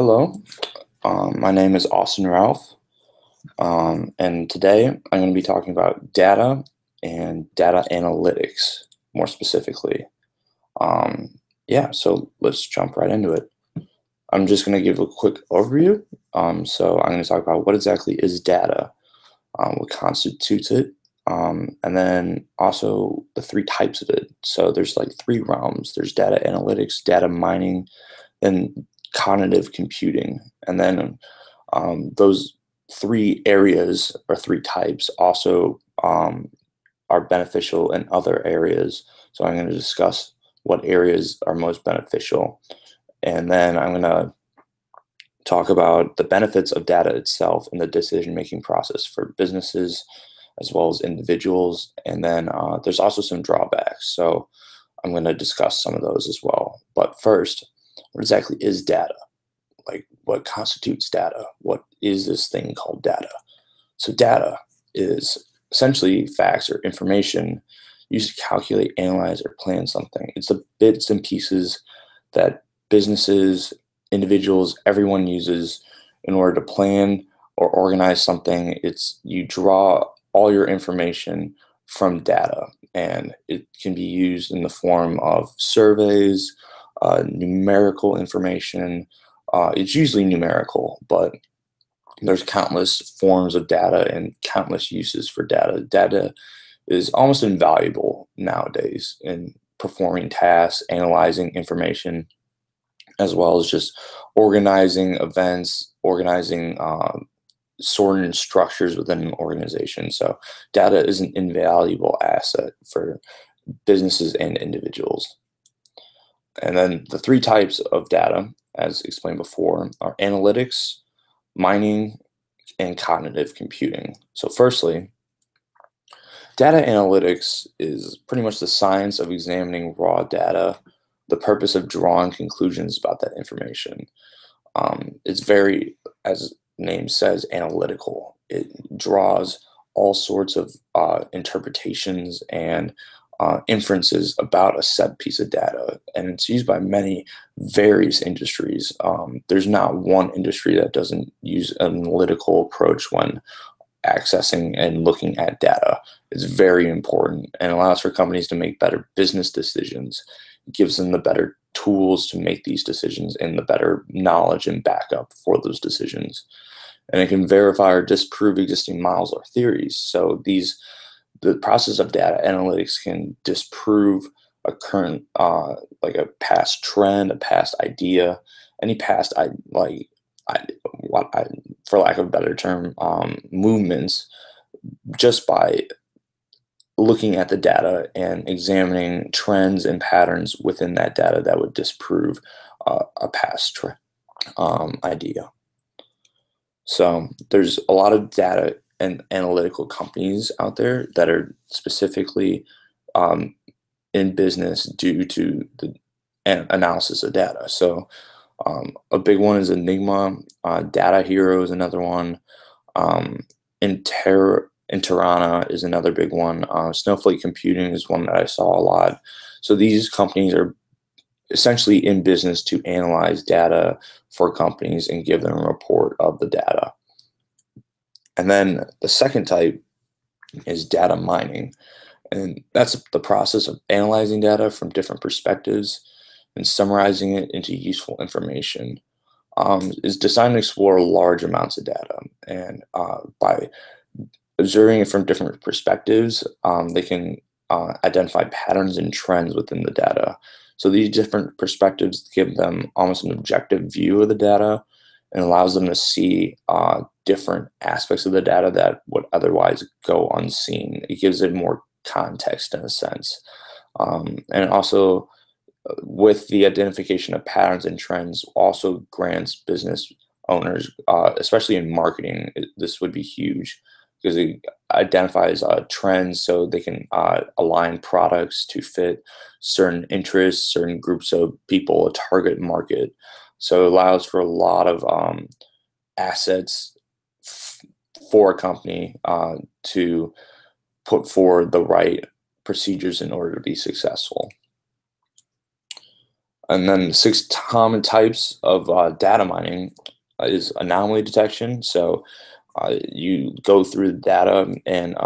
Hello, my name is Austin Ralph, and today I'm going to be talking about data and data analytics more specifically. Um, yeah, so let's jump right into it. I'm just going to give a quick overview. So I'm going to talk about what exactly is data, what constitutes it, and then also the three types of it. So there's like three realms. There's data analytics, data mining, and cognitive computing. And then those three areas or three types also are beneficial in other areas. So I'm going to discuss what areas are most beneficial. And then I'm going to talk about the benefits of data itself in the decision-making process for businesses as well as individuals. And then there's also some drawbacks. So I'm going to discuss some of those as well. But first, what exactly is data? Like, what constitutes data? What is this thing called data? So data is essentially facts or information used to calculate, analyze, or plan something. It's the bits and pieces that businesses, individuals, everyone uses in order to plan or organize something. It's you draw all your information from data, and it can be used in the form of surveys, numerical information. It's usually numerical, but there's countless forms of data and countless uses for data. Data is almost invaluable nowadays in performing tasks, analyzing information, as well as just organizing events, organizing certain structures within an organization. So data is an invaluable asset for businesses and individuals. And then the three types of data, as explained before, are analytics, mining, and cognitive computing. So firstly, data analytics is pretty much the science of examining raw data, the purpose of drawing conclusions about that information. It's very, as the name says, analytical. It draws all sorts of interpretations and inferences about a set piece of data, and it's used by many various industries. There's not one industry that doesn't use an analytical approach when accessing and looking at data. It's very important and allows for companies to make better business decisions. It gives them the better tools to make these decisions and the better knowledge and backup for those decisions. And it can verify or disprove existing models or theories. So the process of data analytics can disprove a current, like a past trend, a past idea, any past, I, for lack of a better term, movements, just by looking at the data and examining trends and patterns within that data that would disprove a past idea. So there's a lot of data and analytical companies out there that are specifically in business due to the analysis of data. So a big one is Enigma. Data Hero is another one. Interana is another big one. Snowflake Computing is one that I saw a lot. So these companies are essentially in business to analyze data for companies and give them a report of the data. And then the second type is data mining. And that's the process of analyzing data from different perspectives and summarizing it into useful information. Is designed to explore large amounts of data. And by observing it from different perspectives, they can identify patterns and trends within the data. So these different perspectives give them almost an objective view of the data and allows them to see different aspects of the data that would otherwise go unseen. It gives it more context in a sense. And also, with the identification of patterns and trends, also grants business owners, especially in marketing, this would be huge because it identifies trends so they can align products to fit certain interests, certain groups of people, a target market. So it allows for a lot of assets for a company to put forward the right procedures in order to be successful. And then 6 common types of data mining is anomaly detection. So you go through the data and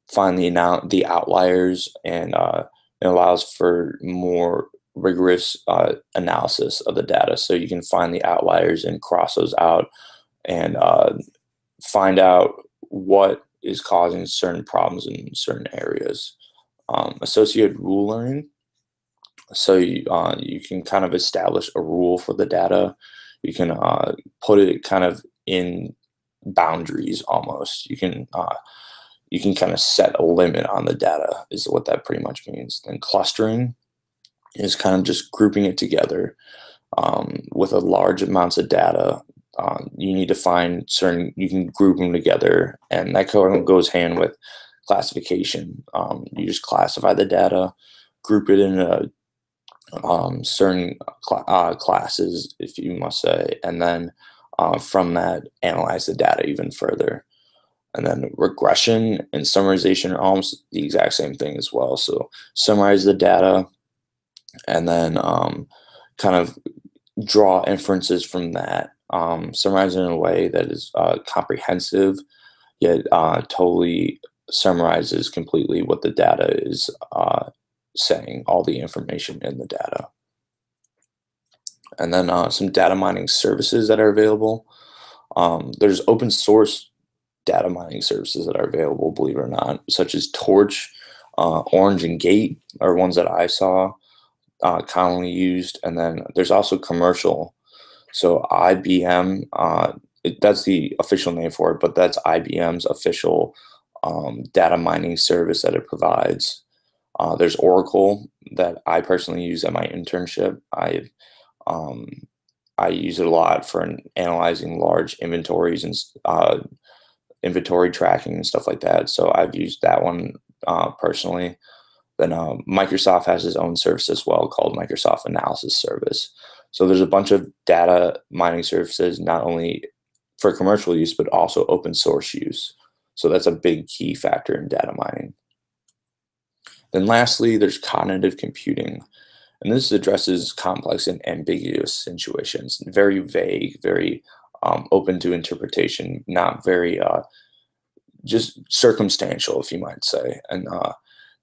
find the outliers, and it allows for more rigorous analysis of the data. So you can find the outliers and cross those out, and find out what is causing certain problems in certain areas. Associated rule learning. So you can kind of establish a rule for the data. You can put it kind of in boundaries almost. You can kind of set a limit on the data is what that pretty much means. And clustering is kind of just grouping it together with a large amounts of data. You need to find certain, you can group them together, and that kind of goes hand with classification. You just classify the data, group it in certain classes, if you must say, and then from that, analyze the data even further. And then regression and summarization are almost the exact same thing as well. So summarize the data, and then kind of draw inferences from that. Summarize it in a way that is comprehensive, yet totally summarizes completely what the data is saying, all the information in the data. And then some data mining services that are available. There's open source data mining services that are available, believe it or not, such as Torch, Orange, and Gate are ones that I saw commonly used. And then there's also commercial. So IBM, that's the official name for it, but that's IBM's official data mining service that it provides. There's Oracle that I personally use at my internship. I use it a lot for analyzing large inventories and inventory tracking and stuff like that. So I've used that one personally. Then Microsoft has its own service as well called Microsoft Analysis Service. So there's a bunch of data mining services, not only for commercial use, but also open source use. So that's a big key factor in data mining. Then lastly, there's cognitive computing. And this addresses complex and ambiguous situations, very vague, very open to interpretation, not very just circumstantial, if you might say. And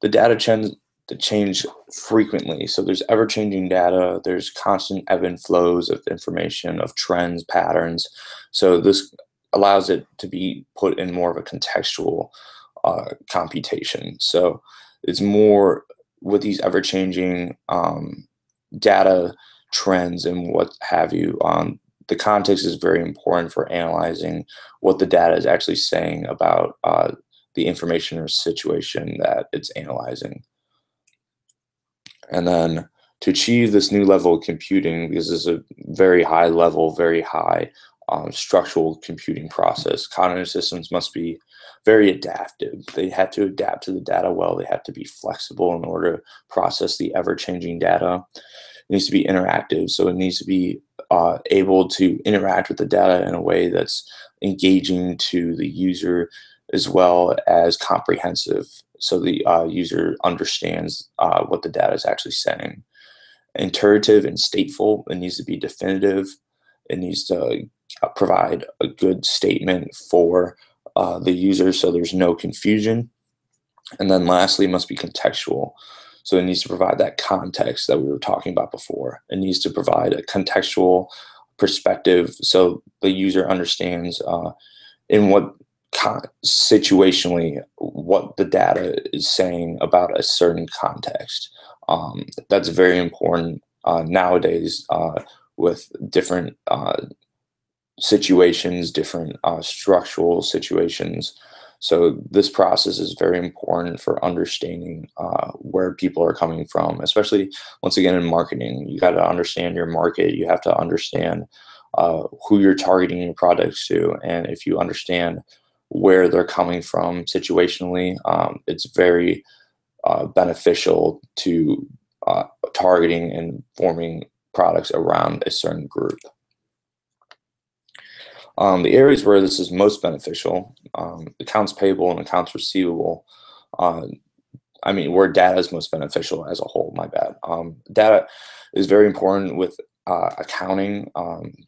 the data tends to change frequently. So there's ever-changing data, there's constant ebb and flows of information, of trends, patterns. So this allows it to be put in more of a contextual computation. So it's more with these ever-changing data trends and what have you. The context is very important for analyzing what the data is actually saying about the information or situation that it's analyzing. And then to achieve this new level of computing, because this is a very high level, very high structural computing process, cognitive systems must be very adaptive. They have to adapt to the data well. They have to be flexible in order to process the ever-changing data. It needs to be interactive, so it needs to be able to interact with the data in a way that's engaging to the user as well as comprehensive, so the user understands what the data is actually saying. Iterative and stateful, it needs to be definitive. It needs to provide a good statement for the user so there's no confusion. And then lastly, it must be contextual. So it needs to provide that context that we were talking about before. It needs to provide a contextual perspective so the user understands in what situationally what the data is saying about a certain context. That's very important nowadays with different situations, different structural situations. So this process is very important for understanding where people are coming from, especially once again in marketing. You got to understand your market. You have to understand who you're targeting your products to. And if you understand where they're coming from situationally, it's very beneficial to targeting and forming products around a certain group. The areas where this is most beneficial, accounts payable and accounts receivable, I mean, where data is most beneficial as a whole, my bad. Data is very important with accounting,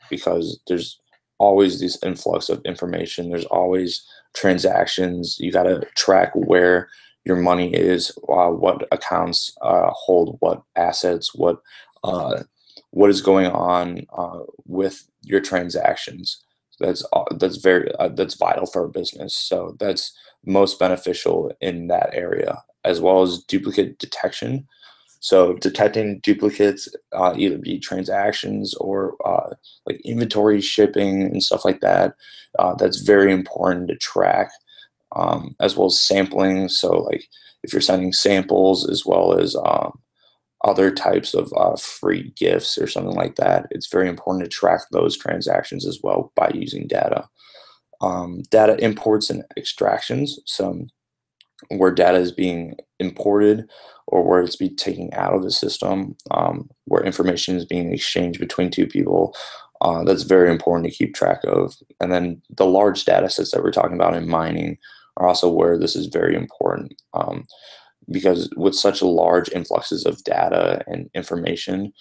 because there's always this influx of information. There's always transactions. You got to track where your money is, what accounts hold what assets, what is going on with your transactions. That's vital for a business. So that's most beneficial in that area, as well as duplicate detection. So detecting duplicates, either be transactions or like inventory shipping and stuff like that. That's very important to track, as well as sampling. So like if you're sending samples as well as other types of free gifts or something like that, it's very important to track those transactions as well by using data. Data imports and extractions. So where data is being imported or where it's being taken out of the system, where information is being exchanged between two people. That's very important to keep track of. And then the large data sets that we're talking about in mining are also where this is very important, because with such large influxes of data and information,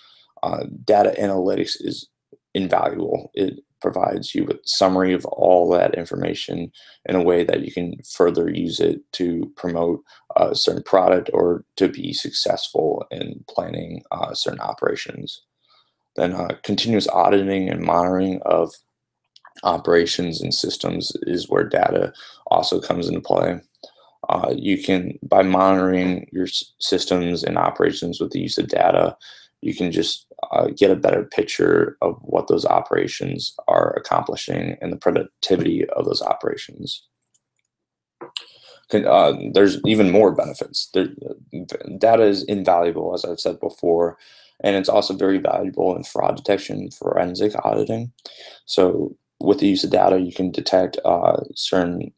data analytics is invaluable. It provides you with summary of all that information in a way that you can further use it to promote a certain product or to be successful in planning certain operations. Then continuous auditing and monitoring of operations and systems is where data also comes into play. You can, by monitoring your systems and operations with the use of data, you can just get a better picture of what those operations are accomplishing and the productivity of those operations. There's even more benefits. Data is invaluable, as I've said before, and it's also very valuable in fraud detection, forensic auditing. So with the use of data, you can detect certain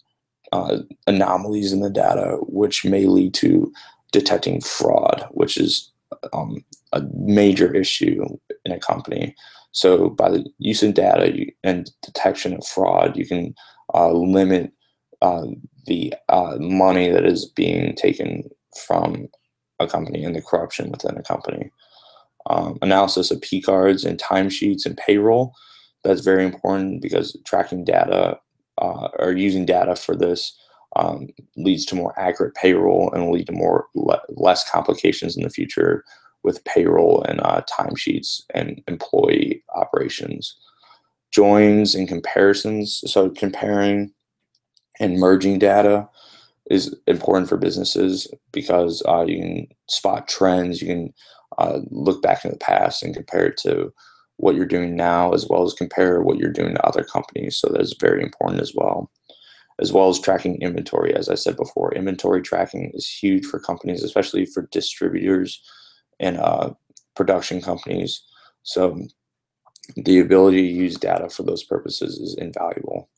anomalies in the data, which may lead to detecting fraud, which is a major issue in a company. So by the use of data and detection of fraud, you can limit the money that is being taken from a company and the corruption within a company. Analysis of P cards and timesheets and payroll. That's very important because tracking data or using data for this leads to more accurate payroll and will lead to less complications in the future with payroll and timesheets and employee operations. Joins and comparisons. So comparing and merging data is important for businesses because you can spot trends. You can look back in the past and compare it to what you're doing now, as well as compare what you're doing to other companies. So that's very important as well as tracking inventory. As I said before, inventory tracking is huge for companies, especially for distributors and production companies. So the ability to use data for those purposes is invaluable.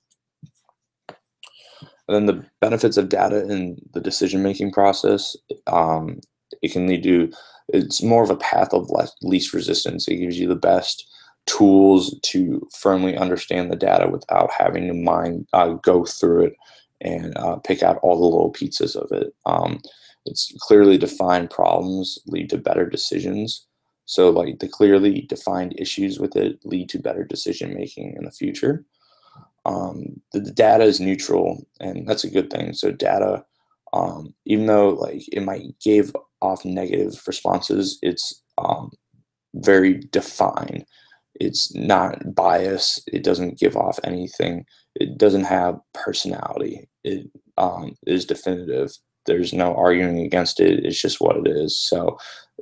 And then the benefits of data in the decision-making process, it can lead to, it's more of a path of least resistance. It gives you the best tools to firmly understand the data without having to go through it and pick out all the little pieces of it. It's clearly defined problems lead to better decisions. So like the clearly defined issues with it lead to better decision making in the future. The data is neutral, and that's a good thing. So data, even though like it might give off negative responses, it's very defined. It's not biased. It doesn't give off anything. It doesn't have personality. It is definitive. There's no arguing against it. It's just what it is. So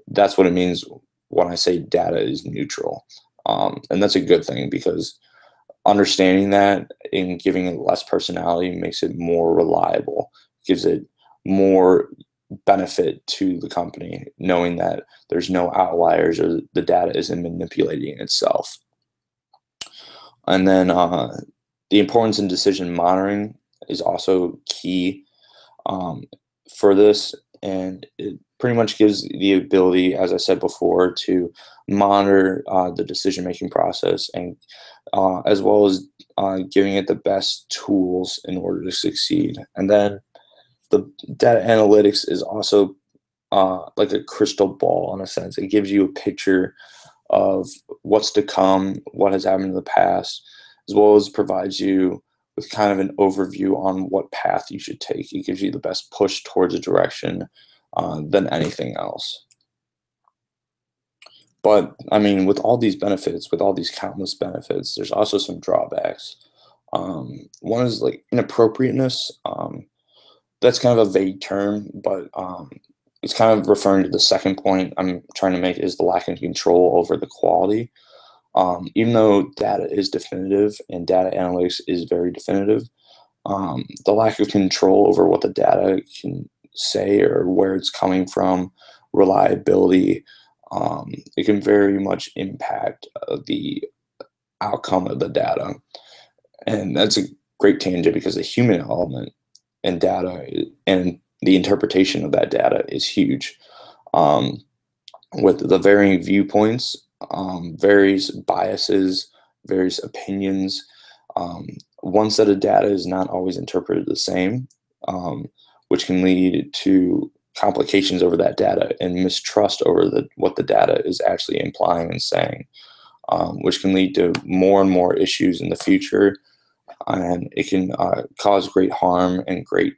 that's what it means when I say data is neutral. And that's a good thing because understanding that and giving it less personality makes it more reliable, gives it more benefit to the company, knowing that there's no outliers or the data isn't manipulating itself. And then the importance in decision monitoring is also key for this, and it pretty much gives the ability, as I said before, to monitor the decision-making process and as well as giving it the best tools in order to succeed. And then the data analytics is also like a crystal ball in a sense. It gives you a picture of what's to come, what has happened in the past, as well as provides you with kind of an overview on what path you should take. It gives you the best push towards a direction than anything else. But I mean, with all these benefits, with all these countless benefits, there's also some drawbacks. One is like inappropriateness. That's kind of a vague term, but it's kind of referring to the second point I'm trying to make is the lack of control over the quality. Even though data is definitive and data analytics is very definitive, the lack of control over what the data can say or where it's coming from, reliability, it can very much impact the outcome of the data. And that's a great tangent because the human element in data and the interpretation of that data is huge. Um, with the varying viewpoints, various biases, various opinions. Um, One set of data is not always interpreted the same, which can lead to complications over that data and mistrust over what the data is actually implying and saying, which can lead to more and more issues in the future. And it can cause great harm and great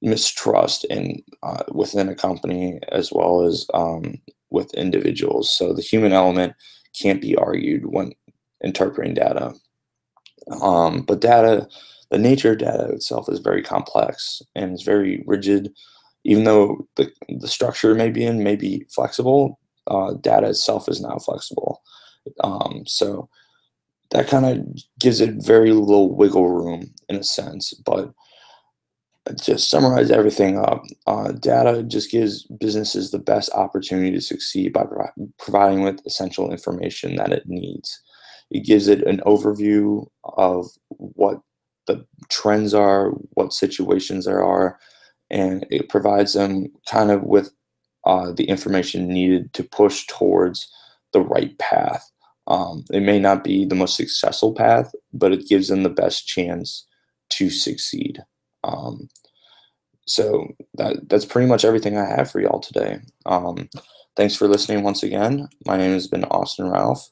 mistrust in within a company as well as with individuals. So the human element can't be argued when interpreting data. But data, the nature of data itself is very complex and it's very rigid. Even though the structure may be flexible, data itself is not flexible. So that kind of gives it very little wiggle room in a sense. But to summarize everything up, data just gives businesses the best opportunity to succeed by providing with essential information that it needs. It gives it an overview of what the trends are, what situations there are, and it provides them kind of with the information needed to push towards the right path. It may not be the most successful path, but it gives them the best chance to succeed. Um, so that's pretty much everything I have for y'all today. Thanks for listening once again. My name has been Austin Ralph,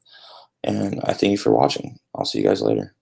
and I thank you for watching. I'll see you guys later.